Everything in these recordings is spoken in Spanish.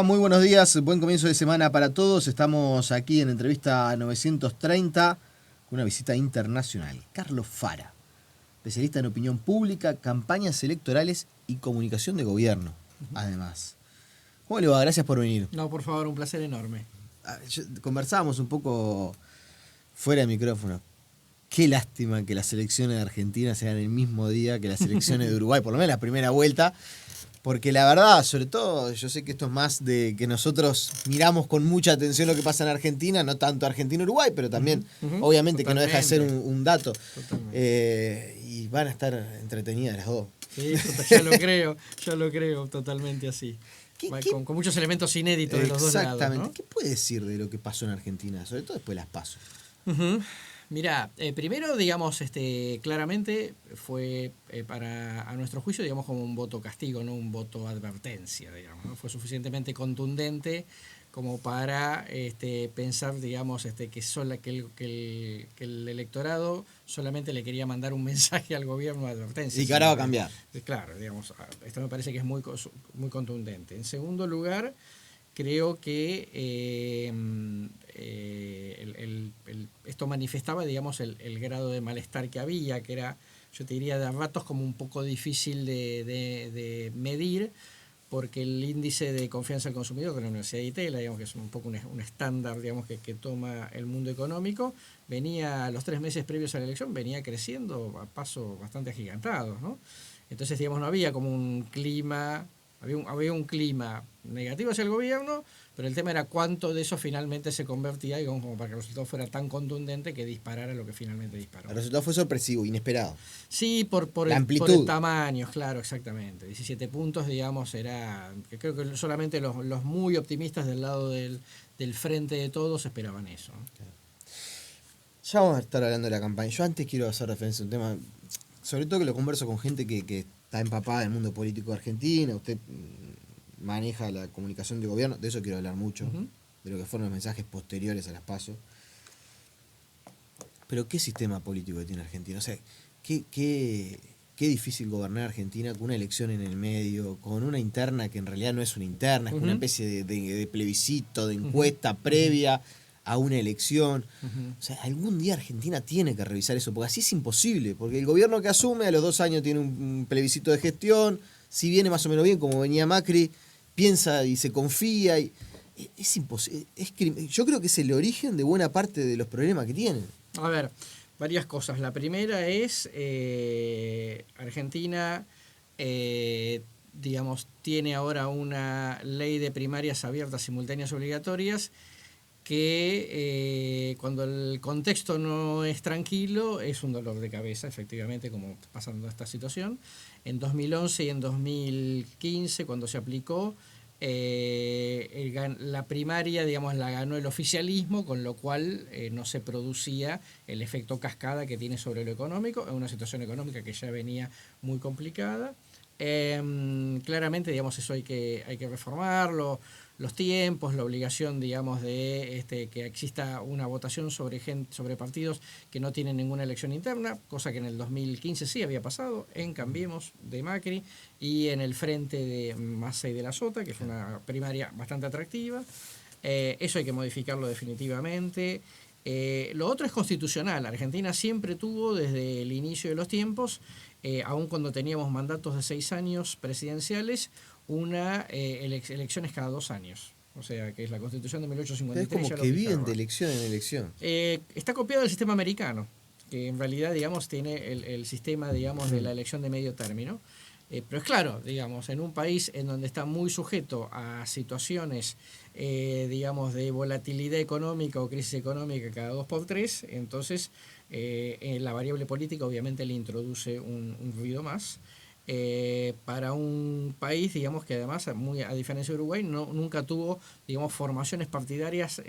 Muy buenos días, buen comienzo de semana para todos. Estamos aquí en entrevista 930 con una visita internacional. Carlos Fara, especialista en opinión pública, campañas electorales y comunicación de gobierno, además. ¿Cómo le va? Gracias por venir. No, por favor, un placer enorme. Conversábamos un poco fuera de micrófono. Qué lástima que las elecciones de Argentina sean el mismo día que las elecciones de Uruguay, por lo menos la primera vuelta. Porque la verdad, sobre todo, yo sé que esto es más de que nosotros miramos con mucha atención lo que pasa en Argentina, no tanto Argentina-Uruguay, pero también, obviamente, que no deja de ser un dato. Y van a estar entretenidas las dos. Sí, ya lo creo, totalmente así. Con muchos elementos inéditos de los dos lados. Exactamente. ¿No? ¿Qué puede decir de lo que pasó en Argentina? Sobre todo después de las PASO. Mirá, primero, digamos, claramente fue a nuestro juicio, digamos, como un voto castigo, no un voto advertencia, digamos, ¿no? Fue suficientemente contundente como para pensar, digamos, que el electorado solamente le quería mandar un mensaje al gobierno de advertencia. Y que ahora va a cambiar. Claro, digamos, esto me parece que es muy contundente. En segundo lugar, creo que esto manifestaba, digamos, el grado de malestar que había, que era, yo te diría, de ratos como un poco difícil de medir, porque el índice de confianza del consumidor de la Universidad de Itela, digamos, que es un poco un estándar, digamos, que toma el mundo económico, venía, los 3 meses previos a la elección, venía creciendo a pasos bastante agigantados, ¿no? Entonces, digamos, no había como un clima, había un clima negativo hacia el gobierno, pero el tema era cuánto de eso finalmente se convertía, digamos, como para que el resultado fuera tan contundente que disparara lo que finalmente disparó. El resultado fue sorpresivo, inesperado. Sí, por el tamaño, claro, exactamente. 17 puntos, digamos, que creo que solamente los muy optimistas del lado del frente de todos esperaban eso. Claro. Ya vamos a estar hablando de la campaña. Yo antes quiero hacer referencia a un tema, sobre todo que lo converso con gente que está empapada del mundo político de Argentina. Usted maneja la comunicación de gobierno, de eso quiero hablar mucho, de lo que fueron los mensajes posteriores a las PASO. Pero ¿qué sistema político tiene Argentina? O sea, qué difícil gobernar Argentina con una elección en el medio, con una interna que en realidad no es una interna, es una especie de plebiscito, de encuesta previa a una elección. O sea, algún día Argentina tiene que revisar eso, porque así es imposible, porque el gobierno que asume a los 2 años tiene un plebiscito de gestión, si viene más o menos bien, como venía Macri, piensa y se confía. Es imposible. Yo creo que es el origen de buena parte de los problemas que tienen. A ver, varias cosas. La primera es Argentina, digamos, tiene ahora una ley de primarias abiertas, simultáneas, obligatorias, que cuando el contexto no es tranquilo es un dolor de cabeza, efectivamente, como pasando esta situación. En 2011 y en 2015, cuando se aplicó, la primaria, digamos, la ganó el oficialismo, con lo cual no se producía el efecto cascada que tiene sobre lo económico, en una situación económica que ya venía muy complicada. Claramente, digamos, eso hay que reformarlo, los tiempos, la obligación, digamos, de que exista una votación sobre partidos que no tienen ninguna elección interna, cosa que en el 2015 sí había pasado, en Cambiemos de Macri y en el Frente de Massa y de la Sota, que fue una primaria bastante atractiva. Eso hay que modificarlo definitivamente. Lo otro es constitucional. Argentina siempre tuvo, desde el inicio de los tiempos, aun cuando teníamos mandatos de 6 años presidenciales, elecciones cada 2 años. O sea, que es la Constitución de 1853. Es como que viven de elección en elección. Está copiado del sistema americano, que en realidad, digamos, tiene el sistema, digamos, de la elección de medio término. Pero es claro, digamos, en un país en donde está muy sujeto a situaciones, digamos, de volatilidad económica o crisis económica cada 2 por 3, entonces la variable política obviamente le introduce un ruido más. Para un país, digamos, que además, a diferencia de Uruguay, nunca tuvo, digamos, formaciones partidarias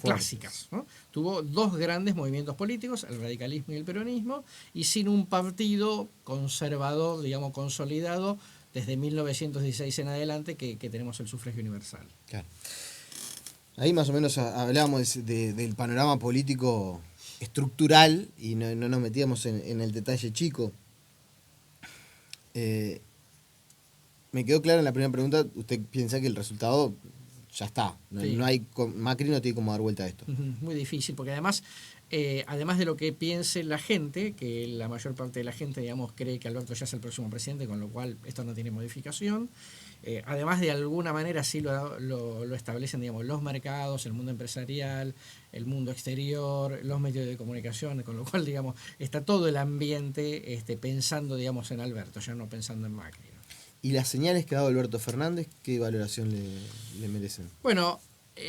clásicas, ¿no? Tuvo 2 grandes movimientos políticos, el radicalismo y el peronismo, y sin un partido conservador, digamos, consolidado desde 1916 en adelante, que tenemos el sufragio universal. Claro. Ahí más o menos hablábamos del panorama político estructural y no nos metíamos en el detalle chico. me quedó claro en la primera pregunta, usted piensa que el resultado ya está. Sí. Macri no tiene cómo dar vuelta a esto. Muy difícil, porque además de lo que piense la gente, que la mayor parte de la gente, digamos, cree que Alberto ya es el próximo presidente, con lo cual esto no tiene modificación. Además, de alguna manera sí lo establecen, digamos, los mercados, el mundo empresarial, el mundo exterior, los medios de comunicación, con lo cual, digamos, está todo el ambiente pensando, digamos, en Alberto, ya no pensando en Macri, ¿no? ¿Y las señales que ha dado Alberto Fernández, qué valoración le merecen? Bueno,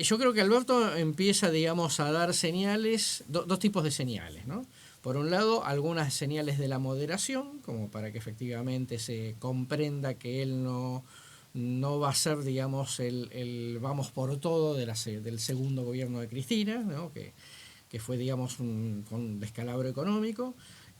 yo creo que Alberto empieza, digamos, a dar señales, dos tipos de señales, ¿no? Por un lado, algunas señales de la moderación, como para que efectivamente se comprenda que él no va a ser, digamos, el vamos por todo del segundo gobierno de Cristina, ¿no? Que fue, digamos, con descalabro económico.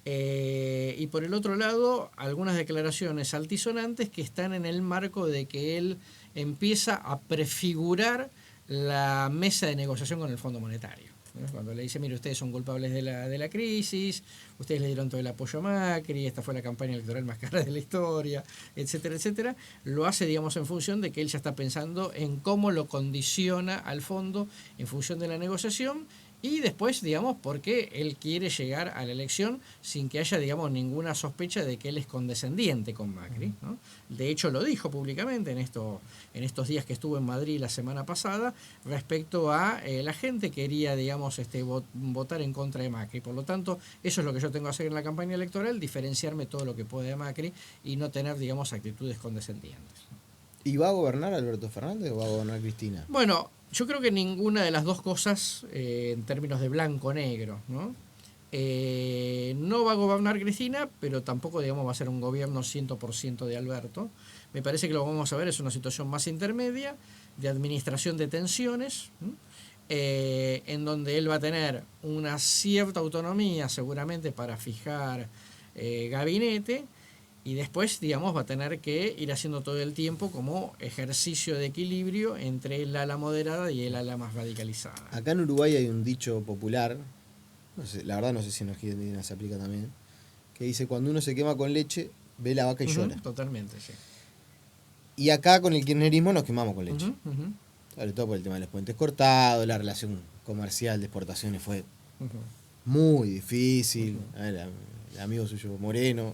Y por el otro lado, algunas declaraciones altisonantes que están en el marco de que él empieza a prefigurar la mesa de negociación con el Fondo Monetario, ¿no? Cuando le dice, mire, ustedes son culpables de la crisis, ustedes le dieron todo el apoyo a Macri, esta fue la campaña electoral más cara de la historia, etcétera, etcétera, lo hace, digamos, en función de que él ya está pensando en cómo lo condiciona al fondo en función de la negociación. Y después, digamos, porque él quiere llegar a la elección sin que haya, digamos, ninguna sospecha de que él es condescendiente con Macri, ¿no? De hecho, lo dijo públicamente en estos días que estuvo en Madrid la semana pasada, respecto a la gente quería, digamos, votar en contra de Macri. Por lo tanto, eso es lo que yo tengo que hacer en la campaña electoral, diferenciarme todo lo que puede de Macri y no tener, digamos, actitudes condescendientes. ¿Y va a gobernar Alberto Fernández o va a gobernar Cristina? Bueno, yo creo que ninguna de las dos cosas, en términos de blanco-negro, ¿no? No va a gobernar Cristina, pero tampoco, digamos, va a ser un gobierno 100% de Alberto. Me parece que lo que vamos a ver es una situación más intermedia, de administración de tensiones, en donde él va a tener una cierta autonomía seguramente para fijar gabinete, y después, digamos, va a tener que ir haciendo todo el tiempo como ejercicio de equilibrio entre el ala moderada y el ala más radicalizada. Acá en Uruguay hay un dicho popular, no sé, la verdad no sé si en Argentina se aplica también, que dice, cuando uno se quema con leche, ve la vaca y llora. Totalmente, sí. Y acá con el kirchnerismo nos quemamos con leche. Uh-huh. Sobre todo por el tema de los puentes cortados, la relación comercial de exportaciones fue muy difícil. El amigo suyo Moreno,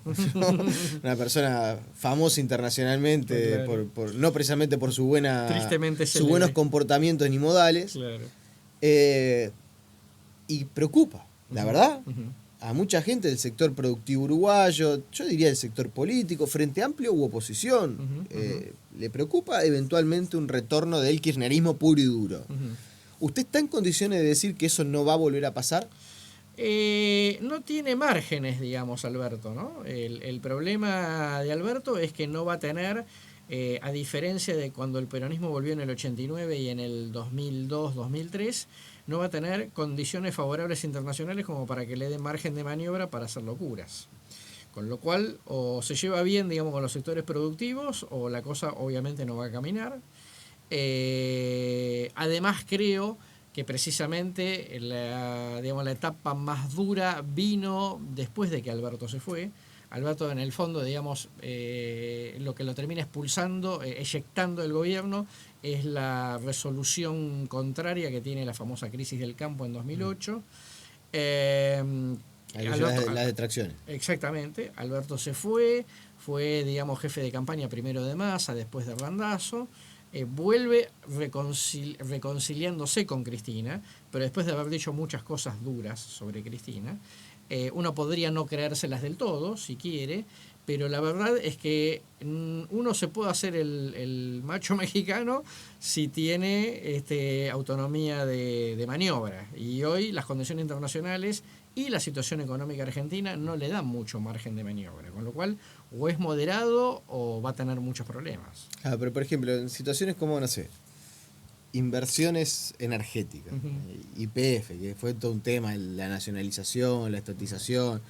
una persona famosa internacionalmente, claro. no precisamente por sus buenos comportamientos ni modales. Claro. Y preocupa, la verdad, a mucha gente del sector productivo uruguayo, yo diría del sector político, Frente Amplio u oposición. Le preocupa eventualmente un retorno del kirchnerismo puro y duro. ¿Usted está en condiciones de decir que eso no va a volver a pasar? No tiene márgenes, digamos, Alberto, ¿no? El problema de Alberto es que no va a tener, a diferencia de cuando el peronismo volvió en el 89 y en el 2002, 2003, no va a tener condiciones favorables internacionales como para que le dé margen de maniobra para hacer locuras. Con lo cual, o se lleva bien, digamos, con los sectores productivos, o la cosa obviamente no va a caminar. Además, creo que precisamente la etapa más dura vino después de que Alberto se fue. Alberto, en el fondo, digamos, lo que lo termina expulsando, eyectando el gobierno, es la resolución contraria que tiene la famosa crisis del campo en 2008. Las detracciones. Exactamente. Alberto se fue, digamos, jefe de campaña primero de Massa, después de Randazzo. Vuelve reconciliándose con Cristina, pero después de haber dicho muchas cosas duras sobre Cristina. Uno podría no creérselas del todo, si quiere, pero la verdad es que uno se puede hacer el macho mexicano si tiene autonomía de maniobra. Y hoy las condiciones internacionales y la situación económica argentina no le dan mucho margen de maniobra, con lo cual o es moderado o va a tener muchos problemas. Pero por ejemplo, en situaciones como, no sé, inversiones energéticas, YPF, que fue todo un tema, la nacionalización, la estatización,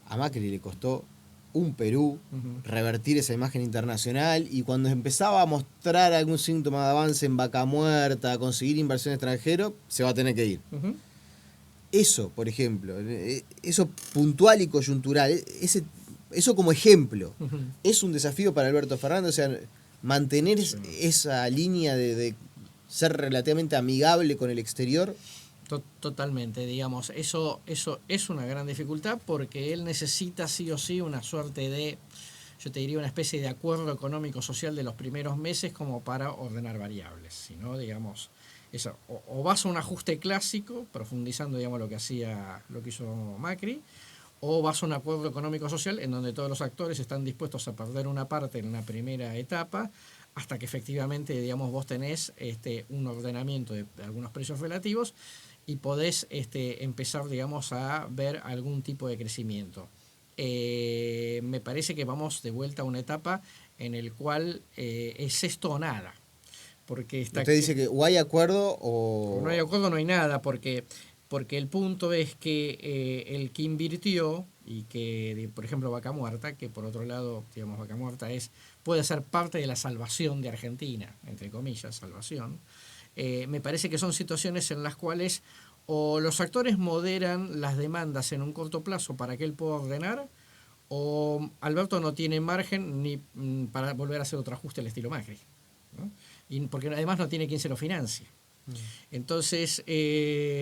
a Macri le costó un Perú revertir esa imagen internacional, y cuando empezaba a mostrar algún síntoma de avance en Vaca Muerta, a conseguir inversión extranjera, se va a tener que ir. Eso, por ejemplo, eso puntual y coyuntural, ese eso como ejemplo. Ujú. ¿Es un desafío para Alberto Fernández? O sea, mantener esa línea de ser relativamente amigable con el exterior. Totalmente, digamos, eso es una gran dificultad porque él necesita sí o sí una suerte de, yo te diría, una especie de acuerdo económico-social de los primeros meses como para ordenar variables. Si no, digamos, eso, o vas a un ajuste clásico, profundizando, digamos, lo que hizo Macri, o vas a un acuerdo económico-social en donde todos los actores están dispuestos a perder una parte en la primera etapa hasta que efectivamente, digamos, vos tenés un ordenamiento de algunos precios relativos y podés empezar, digamos, a ver algún tipo de crecimiento. Me parece que vamos de vuelta a una etapa en el cual es esto o nada. Porque Usted dice que o hay acuerdo no hay o... acuerdo, no hay nada, porque el punto es que el que invirtió y que, por ejemplo, Vaca Muerta, que por otro lado, digamos, Vaca Muerta puede ser parte de la salvación de Argentina, entre comillas, salvación. Me parece que son situaciones en las cuales o los actores moderan las demandas en un corto plazo para que él pueda ordenar, o Alberto no tiene margen ni para volver a hacer otro ajuste al estilo Macri, ¿no? Y porque además no tiene quien se lo financie. Entonces...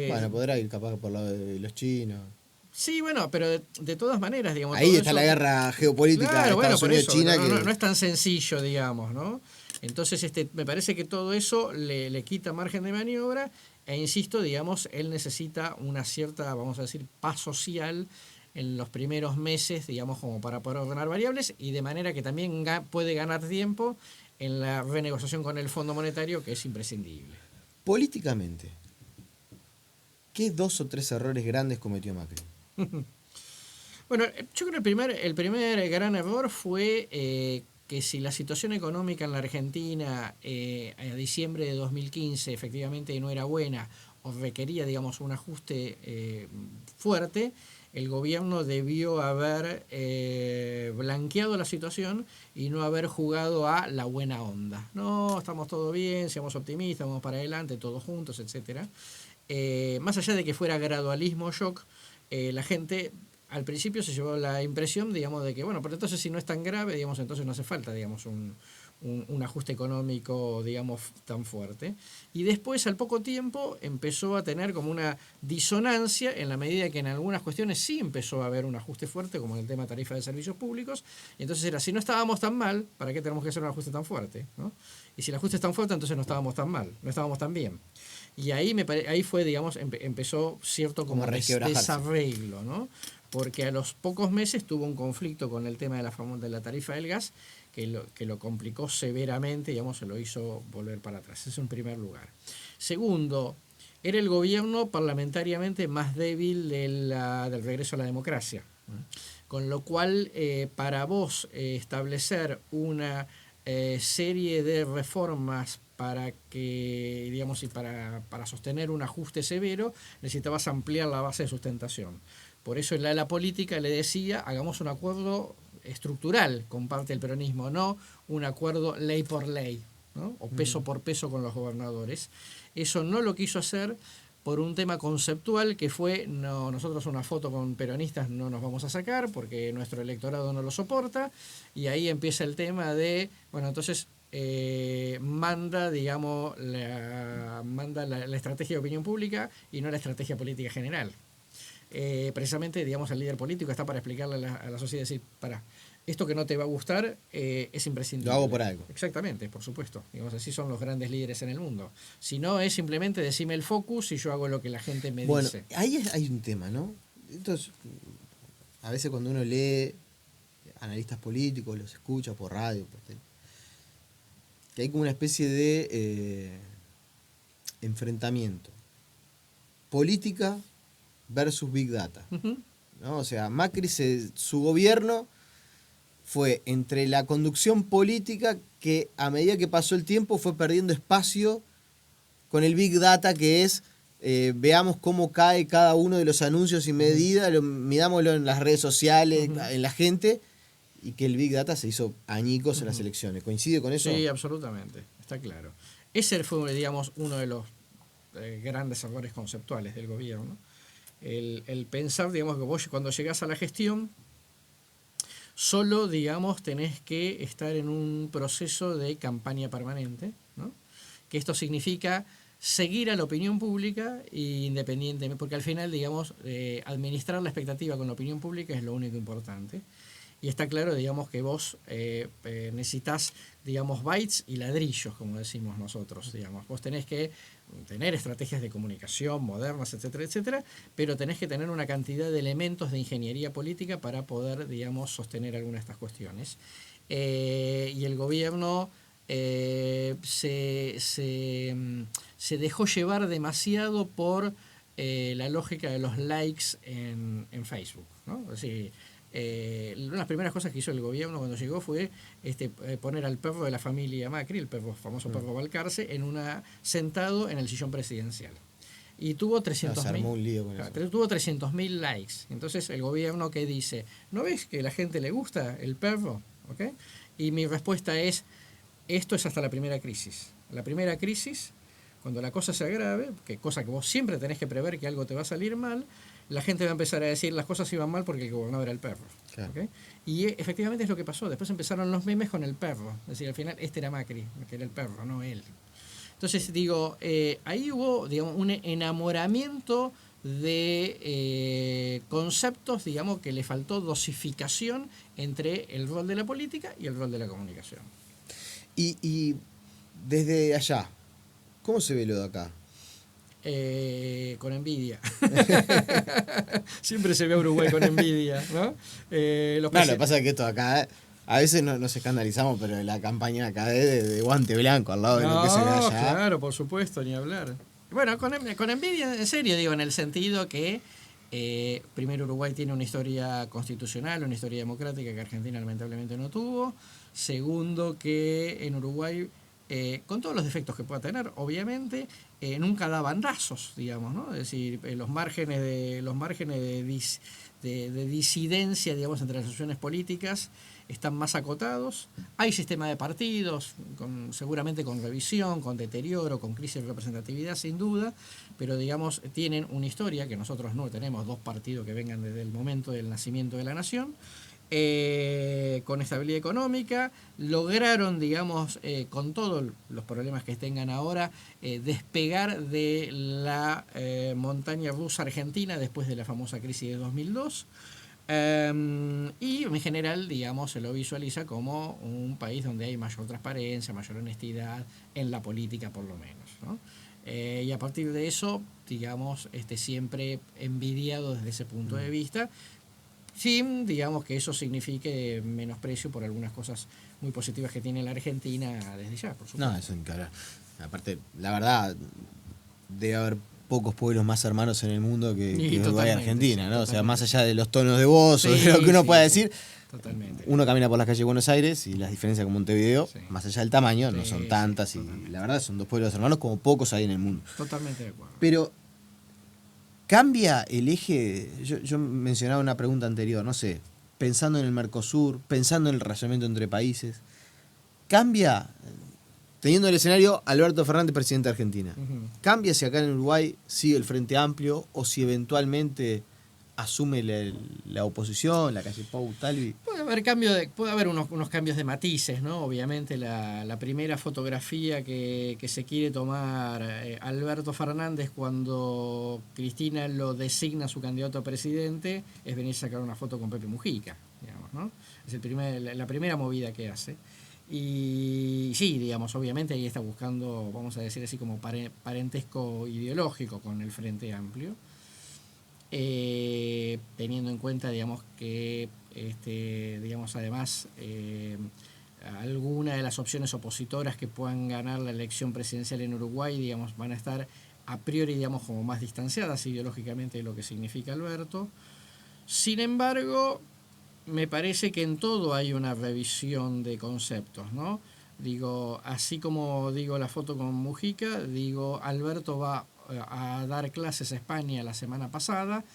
Bueno, podrá ir capaz por lado de los chinos. sí, bueno, pero de todas maneras, digamos... Ahí todo está eso, la guerra geopolítica, claro, bueno, Estados por eso, Unidos-China. no es tan sencillo, digamos, ¿no? Entonces, me parece que todo eso le quita margen de maniobra e insisto, digamos, él necesita una cierta, vamos a decir, paz social en los primeros meses, digamos, como para poder ordenar variables y de manera que también puede ganar tiempo en la renegociación con el Fondo Monetario, que es imprescindible. Políticamente, ¿qué 2 o 3 errores grandes cometió Macri? Bueno, yo creo que el primer gran error fue que si la situación económica en la Argentina a diciembre de 2015 efectivamente no era buena o requería, digamos, un ajuste fuerte, el gobierno debió haber blanqueado la situación y no haber jugado a la buena onda. No, estamos todo bien, seamos optimistas, vamos para adelante, todos juntos, etcétera. Más allá de que fuera gradualismo o shock, la gente al principio se llevó la impresión, digamos, de que, bueno, pero entonces si no es tan grave, digamos, entonces no hace falta, digamos, un ajuste económico, digamos, tan fuerte. Y después, al poco tiempo, empezó a tener como una disonancia en la medida que en algunas cuestiones sí empezó a haber un ajuste fuerte, como en el tema tarifa de servicios públicos. Y entonces era, si no estábamos tan mal, ¿para qué tenemos que hacer un ajuste tan fuerte? ¿No? Y si el ajuste es tan fuerte, entonces no estábamos tan mal, no estábamos tan bien. Y ahí ahí fue, digamos, empezó cierto como desarreglo, ¿no? Porque a los pocos meses tuvo un conflicto con el tema de la tarifa del gas que lo complicó severamente, digamos, se lo hizo volver para atrás. Eso en primer lugar. Segundo, era el gobierno parlamentariamente más débil del regreso a la democracia. Con lo cual, para vos establecer una serie de reformas para que, digamos, y para sostener un ajuste severo, necesitabas ampliar la base de sustentación. Por eso en la política le decía, hagamos un acuerdo estructural con parte del peronismo, no un acuerdo ley por ley, ¿no? O peso por peso con los gobernadores. Eso no lo quiso hacer por un tema conceptual que fue, no, nosotros una foto con peronistas no nos vamos a sacar porque nuestro electorado no lo soporta, y ahí empieza el tema de, bueno, entonces manda, digamos, la estrategia de opinión pública y no la estrategia política general. Precisamente, digamos, el líder político está para explicarle a la sociedad, decir, para, esto que no te va a gustar es imprescindible. Lo hago por algo. Exactamente, por supuesto. Digamos, así son los grandes líderes en el mundo. Si no, es simplemente decime el focus y yo hago lo que la gente me dice. Bueno, ahí hay un tema, ¿no? Entonces, a veces cuando uno lee analistas políticos, los escucha por radio, por tele, que hay como una especie de enfrentamiento. Política versus Big Data. ¿No? O sea, Macri, su gobierno fue entre la conducción política que a medida que pasó el tiempo fue perdiendo espacio con el Big Data, que es veamos cómo cae cada uno de los anuncios y medidas, midámoslo en las redes sociales, en la gente, y que el Big Data se hizo añicos en las elecciones. ¿Coincide con eso? Sí, absolutamente, está claro. Ese fue, digamos, uno de los grandes errores conceptuales del gobierno. El pensar, digamos, que vos cuando llegás a la gestión, solo, digamos, tenés que estar en un proceso de campaña permanente, ¿no? Que esto significa seguir a la opinión pública independientemente, porque al final, digamos, administrar la expectativa con la opinión pública es lo único importante. Y está claro, digamos, que vos necesitas, digamos, bytes y ladrillos, como decimos nosotros, digamos. Vos tenés que tener estrategias de comunicación modernas, etcétera, etcétera, pero tenés que tener una cantidad de elementos de ingeniería política para poder, digamos, sostener alguna de estas cuestiones. Y el gobierno se dejó llevar demasiado por la lógica de los likes en Facebook, ¿no? Es decir, una de las primeras cosas que hizo el gobierno cuando llegó fue poner al perro de la familia Macri, el famoso perro Balcarce, sentado en el sillón presidencial. Y tuvo 300.000 tuvo 300.000 likes. Entonces el gobierno, ¿qué dice? ¿No ves que a la gente le gusta el perro? ¿Okay? Y mi respuesta es, esto es hasta la primera crisis. La primera crisis, cuando la cosa se agrave, que cosa que vos siempre tenés que prever que algo te va a salir mal, la gente va a empezar a decir las cosas iban mal porque el gobernador era el perro. Claro. ¿Okay? Y efectivamente es lo que pasó. Después empezaron los memes con el perro. Es decir, al final este era Macri, que era el perro, no él. Entonces, digo, ahí hubo, digamos, un enamoramiento de conceptos, digamos, que le faltó dosificación entre el rol de la política y el rol de la comunicación. Y desde allá, ¿cómo se ve lo de acá? Con envidia. Siempre se ve a Uruguay con envidia, ¿no? Lo que pasa es que esto acá, a veces nos escandalizamos, pero la campaña acá es de guante blanco al lado de lo que se ve allá. Claro, por supuesto, ni hablar. Bueno, con envidia, en serio, digo, en el sentido que primero Uruguay tiene una historia constitucional, una historia democrática que Argentina lamentablemente no tuvo. Segundo, que en Uruguay, con todos los defectos que pueda tener, obviamente, nunca da bandazos, digamos, ¿no? Es decir, los márgenes de disidencia, digamos, entre las asociaciones políticas están más acotados. Hay sistema de partidos, seguramente con revisión, con deterioro, con crisis de representatividad, sin duda, pero, digamos, tienen una historia que nosotros no tenemos, dos partidos que vengan desde el momento del nacimiento de la nación. Con estabilidad económica, lograron, digamos, con todos los problemas que tengan ahora, despegar de la montaña rusa argentina después de la famosa crisis de 2002. Y en general, digamos, se lo visualiza como un país donde hay mayor transparencia, mayor honestidad en la política, por lo menos, ¿no? Y a partir de eso, digamos, siempre envidiado desde ese punto de vista, sin, digamos, que eso signifique menosprecio por algunas cosas muy positivas que tiene la Argentina desde ya, por supuesto. No, eso encara. Aparte, la verdad, debe haber pocos pueblos más hermanos en el mundo que Uruguay y Argentina, ¿no? O sea, más allá de los tonos de voz o de lo que uno pueda decir, totalmente. Uno camina por las calles de Buenos Aires y las diferencias con Montevideo, más allá del tamaño, no son tantas y la verdad son dos pueblos hermanos como pocos hay en el mundo. Totalmente de acuerdo. Pero cambia el eje, yo mencionaba una pregunta anterior, no sé, pensando en el Mercosur, pensando en el relacionamiento entre países, cambia, teniendo el escenario Alberto Fernández, presidente de Argentina, cambia si acá en Uruguay sigue el Frente Amplio o si eventualmente asume la oposición, la calle Pau, Talvi. Puede haber unos cambios de matices, ¿no? Obviamente la primera fotografía que se quiere tomar Alberto Fernández cuando Cristina lo designa su candidato a presidente es venir a sacar una foto con Pepe Mujica, digamos, ¿no? Es la primera movida que hace. Y sí, digamos, obviamente ahí está buscando, vamos a decir así, como parentesco ideológico con el Frente Amplio. Teniendo en cuenta, digamos, que digamos, además alguna de las opciones opositoras que puedan ganar la elección presidencial en Uruguay, digamos, van a estar a priori, digamos, como más distanciadas ideológicamente de lo que significa Alberto. Sin embargo, me parece que en todo hay una revisión de conceptos, ¿no? Digo, así como digo la foto con Mujica, digo, Alberto va a dar clases a España la semana pasada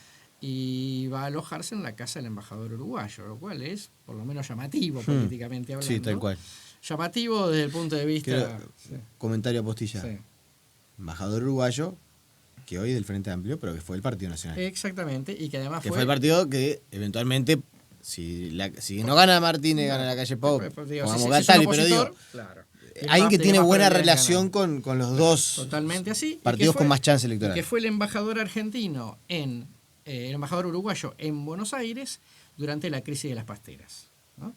y va a alojarse en la casa del embajador uruguayo, lo cual es por lo menos llamativo políticamente hablando. Sí, tal cual. Llamativo desde el punto de vista... Comentario apostilla. Sí. Embajador uruguayo, que hoy es del Frente Amplio, pero que fue el Partido Nacional. Exactamente, y que además fue el partido que eventualmente si no gana Martínez, gana la calle Pau. Digo, Vamos si Gatali, es un pero digo, opositor, claro, alguien que tiene más buena probabilidades de relación ganar. con los dos Totalmente así. partidos con más chance electoral. Que fue el embajador argentino el embajador uruguayo en Buenos Aires durante la crisis de las pasteras, ¿no?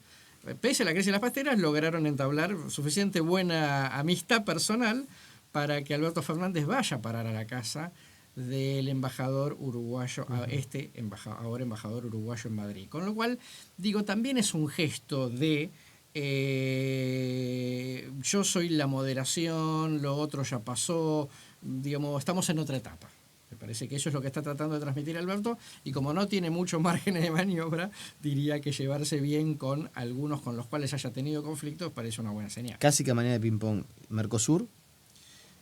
Pese a la crisis de las pasteras, lograron entablar suficiente buena amistad personal para que Alberto Fernández vaya a parar a la casa del embajador uruguayo, ahora embajador uruguayo en Madrid. Con lo cual, digo, también es un gesto de yo soy la moderación, lo otro ya pasó, digamos, estamos en otra etapa. Me parece que eso es lo que está tratando de transmitir Alberto, y como no tiene muchos márgenes de maniobra, diría que llevarse bien con algunos con los cuales haya tenido conflictos parece una buena señal. Casi que a manera de ping-pong. Mercosur.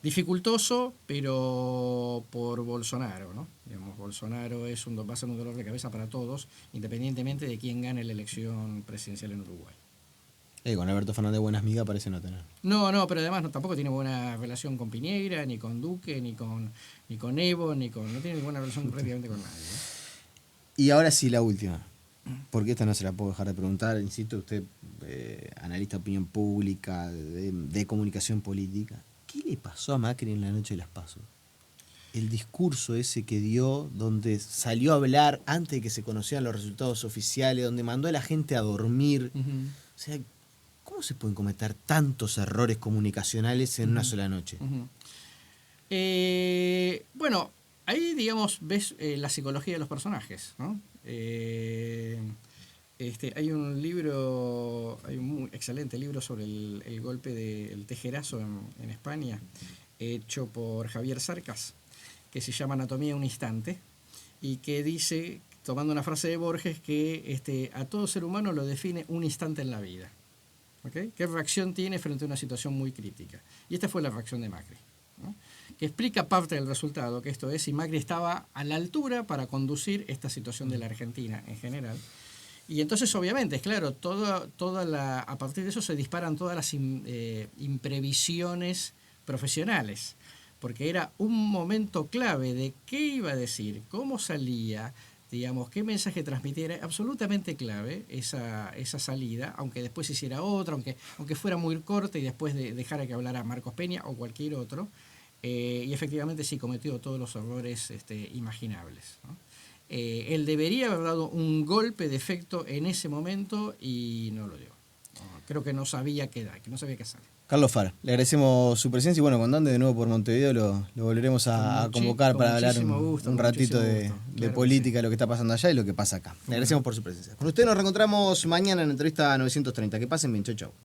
Dificultoso, pero por Bolsonaro, ¿no? Digamos, Bolsonaro va a ser un dolor de cabeza para todos, independientemente de quién gane la elección presidencial en Uruguay. Con Alberto Fernández buenas migas parece no tener. No, pero además tampoco tiene buena relación con Piñera, ni con Duque, ni con Evo, no tiene buena relación prácticamente con nadie, ¿no? Y ahora sí, la última. Porque esta no se la puedo dejar de preguntar. Insisto, usted, analista de opinión pública, de comunicación política. ¿Qué le pasó a Macri en la noche de las PASO? El discurso ese que dio, donde salió a hablar antes de que se conocieran los resultados oficiales, donde mandó a la gente a dormir. Uh-huh. O sea, ¿cómo se pueden cometer tantos errores comunicacionales en una sola noche? Uh-huh. Bueno, ahí, digamos, ves la psicología de los personajes, ¿no? Hay un muy excelente libro sobre el golpe del Tejerazo en España, hecho por Javier Cercas, que se llama Anatomía de un instante, y que dice, tomando una frase de Borges, que a todo ser humano lo define un instante en la vida. ¿Okay? ¿Qué reacción tiene frente a una situación muy crítica? Y esta fue la reacción de Macri, ¿no? Que explica parte del resultado, que esto es, si Macri estaba a la altura para conducir esta situación de la Argentina en general. Y entonces, obviamente, es claro, a partir de eso se disparan todas las imprevisiones profesionales, porque era un momento clave de qué iba a decir, cómo salía, digamos, qué mensaje transmitiera, absolutamente clave esa salida, aunque después hiciera otra, aunque fuera muy corta y después dejara que hablara Marcos Peña o cualquier otro, y efectivamente sí cometió todos los errores imaginables, ¿no? Él debería haber dado un golpe de efecto en ese momento y no lo dio. Creo que no sabía qué dar, que no sabía qué hacer. Carlos Fara, le agradecemos su presencia y bueno, cuando ande de nuevo por Montevideo lo volveremos a convocar para hablar un ratito de política, lo que está pasando allá y lo que pasa acá. Le agradecemos por su presencia. Con usted nos reencontramos mañana en entrevista 930. Que pasen bien, chau.